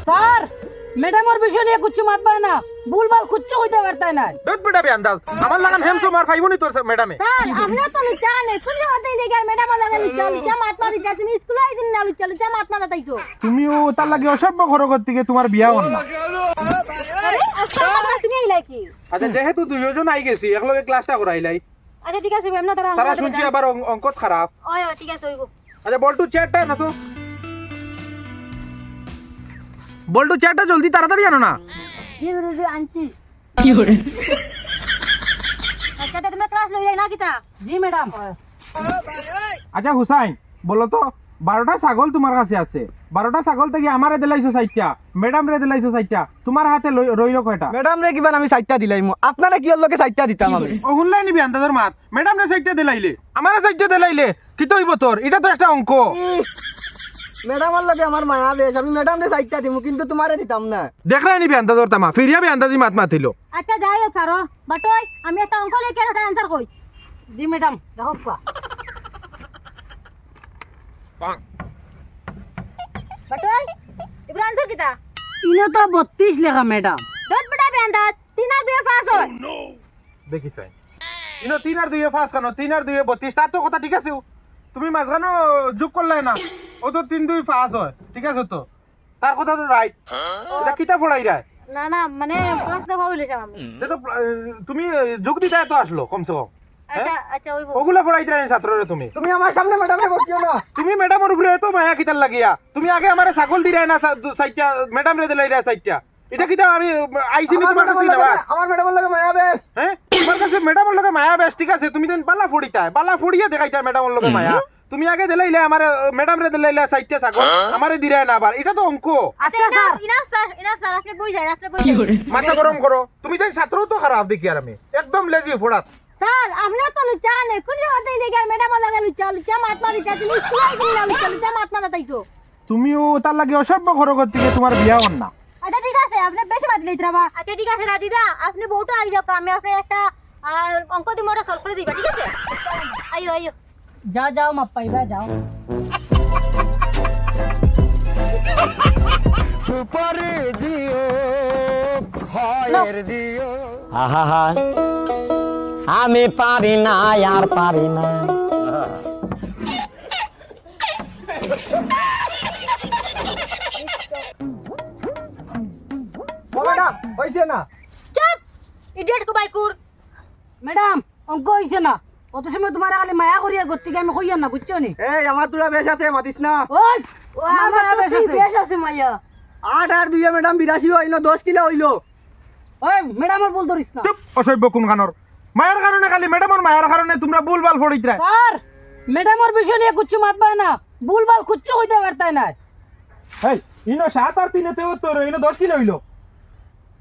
Sir ম্যাডামের বিষয় নিয়ে কুচ্ছু মাত পায় না, ভুলভাল কুচ্ছু হইতে পারতাই না। দুধ পিটা বে আন্দাজ আমার লাগান হেমসো মার ফাইবনি তোর ম্যাডামে। স্যার আপনি তো লুচা না কোন জায়গাতে দেখে ম্যাডাম লাগে লুচা মাত মারি যা তুমি স্কুলে আইদিন না লুচা মাত মারা তাইছো। তুমিও তার লাগি অসভ্য ঘরগত থেকে তোমার বিয়া হল না। আরে আজকে তুমি আইলা কি? আচ্ছা যেহেতু দুইজন আই গেছি একলগে ক্লাসটা করাইলাই। আচ্ছা ঠিক আছে এমন তারা শুনছি আবার অঙ্কত খারাপ। ওই ঠিক আছে হইব। আচ্ছা বল্টু চেয়ারটা না তো, বল্টু চেয়ারটা জলদি তাড়াতাড়ি আনো না। জি জি আনছি। কি করে? আচ্ছা তোমরা ক্লাস লই না কিতা? জি ম্যাডাম। আচ্ছা হুসাইন বলো তো 12টা ছাগল তোমার কাছে আছে, 12টা ছাগল থেকে আমারে দিলাইছো 4টা, ম্যাডাম রে দিলাইছো 4টা, তোমার হাতে রইলো কয়টা? ম্যাডাম রে কিবান আমি 4টা দিলাইমু, আপনারা কি ওর লগে 4টা দিতাম আমি। ও হুনলাই নিবি আন্দাজের মাত, ম্যাডাম রে 4টা দিলাইলে আমারে 4টা দিলাইলে কি তো হইব তোর? এটা তো একটা অঙ্ক। ম্যাডামের লগে আমার মায়া বেশ, আমি ম্যাডাম রে 4টা দিমু কিন্তু তোমারে দিতাম না। দেখরাই নিবি আন্দাজর তামা ফিরিয়া বি আন্দাজি মাত মাতিলো। আচ্ছা যাই হোক স্যার বাটই আমি একটা অঙ্ক লিখে ওটা অ্যানসার কইছি। জি ম্যাডাম দেখো কা। বাটই এবার অ্যানসার কিতা? ইনো তো 32 লেখা ম্যাডাম। দত বড়া বেন্দাজ 3 আর 2 পাস হয়। দেখি সাই ইনো 3 আর 2 পাস কানো 3 আর 2 32 তার তো কথা ঠিক আছে, তুমি মাঝখানে যোগ করলে না, ও তো 3 2 পাস হয় ঠিক আছে তো, তার কথা তো রাইট। এটা কিতা পড়াই রায় না না মানে ক্লাস দেখো লিখলাম আমি। এটা তো তুমি যোগ দিতে তো আসলো কমসে কম। আচ্ছা আচ্ছা হইব। ওগুলা পড়াইতে রাই ছাত্ররে তুমি। তুমি আমার সামনে ম্যাডামে বকিও না। তুমি ম্যাডামের উপরে তো মায়া কিতার লাগিয়া, তুমি আগে আমারে ছাগল দিরাই না 4টা, ম্যাডাম রে দিলাই না 4টা। এটা কিতা আমি আইছি নি তোমার কাছে না? আমার ম্যাডামের লগে মায়া বেশ। হ্যাঁ তোমার কাছে ম্যাডামের লগে মায়া বেশ ঠিক আছে, তুমি দেন বালা ফড়িতা বালা ফড়িয়া দেখাইতা ম্যাডামের লগে মায়া। তুমি আগে দিলাইলে আমারে ম্যাডাম রে দিলাইলে 4টা ছাগল, আমারে দিরাই না আবার। এটা তো অঙ্ক। আচ্ছা স্যার ইনাফ স্যার আপনি বই যান আপনি বই যান। মাথা গরম করো তুমি, দেন ছাত্র তো খারাপ দেখি আর আমি একদম লেজি ফড়াত। স্যার আপনি তো লুচা না কোন জায়গাতে দেখে ম্যাডাম লাগে লুচা মাত মারি যা তুমি স্কুলে আইদিন না লুচা মাত মারা তাইছো। তুমিও তার লাগে অসভ্য ঘরগত থেকে তোমার বিয়া হল না। আচ্ছা ঠিক আছে আপনি বেশি বাদ লইতে রাবা। আচ্ছা ঠিক আছে রাদিদা আপনি বউটা আই যাও আমি আপনার একটা অঙ্ক দিমু ওটা সলভ করে দিবা ঠিক আছে? আইও আইও যাও যাও মাপ পাইবা যাও। সুপারি দিও খয়ের দিও। আহা আমি পারি না আর পারি না। ও ম্যাডাম হইছে না। চুপ ইডিয়েট কো বাইকুর। ম্যাডাম অঙ্ক হইছে না, অত সময় তোমার খালি মায়া করিয়া গতিকে আমি কইয়া না বুঝছো নি? এই আমার তোরা বেশ আছে মাতিস না। ওই ও আমার মায়া বেশ আছে। বেশ আছে মাইয়া। 8 আর 2 ম্যাডাম 82 হইলো 10 কিলো হইলো। ওই ম্যাডামের বল ধরিস না। চুপ অসভ্য কোন গানর মায়ের কারণে, খালি ম্যাডামের মায়ের কারণে তোমরা ভুলভাল ফড়িত রায়। স্যার ম্যাডামের বিষয় নিয়ে কুচ্ছু মাত পায় না, ভুলভাল কুচ্ছু হইতে পারতাই না। এই ইনো 7 আর 3 তে 72 ইনো 10 কিলো হইলো।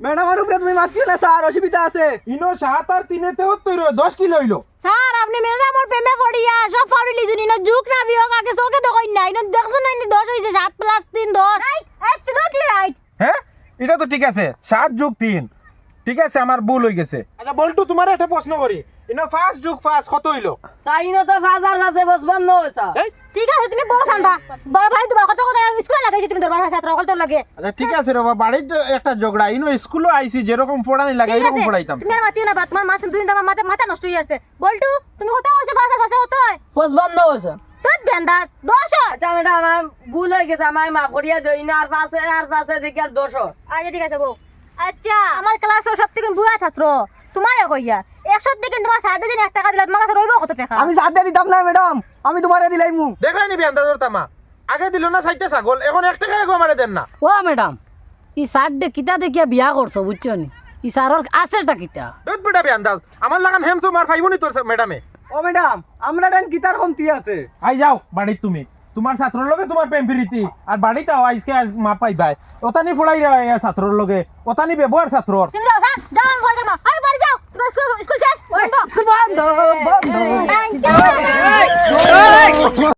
ম্যাডামের উপরে তুমি মাতিও না স্যার, অসুবিধা আছে। ইনো 7 আর 3 তে 72 10 কিলো হইলো। স্যার আপনি ম্যাডামর প্রেমে পড়িয়া সব ফাউলি জুনি না জুক না বিয়োগ আগে চোখে তো কই নাই না দেখছো না 10 হইছে 7 + 3 10 অ্যাবসলিউটলি রাইট। হ্যাঁ এটা তো ঠিক আছে 7 যোগ 3 ঠিক আছে, আমার ভুল হই গেছে। আচ্ছা বল্টু তোমার একটা প্রশ্ন করি, ইনো 5 যোগ 5 কত হইলো? স্যার ইনো তো 5000 মাসে বসবান নয় স্যার। এই ঠিক আছে তুমি বউ আনবা বড় ভাই তোমার কত কথা স্কুলে লাগাই তুমি দরবার ছাত্র কত লাগে। আচ্ছা ঠিক আছে রে বাবা, বাড়িতে একটা ঝগড়া, ইনো স্কুলে আইছি যেরকম পড়ানি লাগে ঠিক এরকম আছে পড়াইতাম। তুমি আর মাতিও না বাত তোমার মাস দুই দিন মাথা মাথা নষ্ট হয়ে যাচ্ছে। বল্টু তুমি কত হইছে ফাসা ফাসা হতো বসবান নয় স্যার। তোর বেন্দা 10 আচ্ছা ম্যাডাম আমার ভুল হয়ে গেছে, আমার মাফ করিয়া দেই না, আর পাশে দেখি আর 200। আচ্ছা ঠিক আছে বউ। আচ্ছা আমার ক্লাসে সবথেকে বুয়া ছাত্র তোমারে কইয়া 100 থেকে তোমার 1.5 দিন 1 টাকা দিলে তোমার কাছে রইব কত টাকা? আমি 7 দিতাম না ম্যাডাম, আমি তোমারে দিলাইমু। দেখাই নিবি আন্দাজর তামা, আগে দিল না 60টা ছাগল, এখন 1 টাকা গো আমারে দেন না। ও ম্যাডাম ই সার দে কিতা দেখিয়া বিয়া করছো বুঝছো নি? ই সারর আছেটা কিতা? দুধ পিটাবি আন্দাজ আমার লাগান হেমসো মার ফাইবনি তোর ম্যাডামে। ও ম্যাডাম আমরা ডান কিতার কমতি আছে। আই যাও বাড়ি তুমি, তোমার ছাত্রর লগে তোমার প্রেম প্রীতি, আর বাড়িতে আজকে মা পাইবাই ওতানি ফড়াই রে ছাত্রর লগে, ওতানি ব্যবহার ছাত্রর। তুমি যাও স্যার যাও আমি বলতে মা আই বাড়ি যাও তোমার স্কুল শেষ বন্ধ স্কুল বন্ধ বন্ধ। Thank you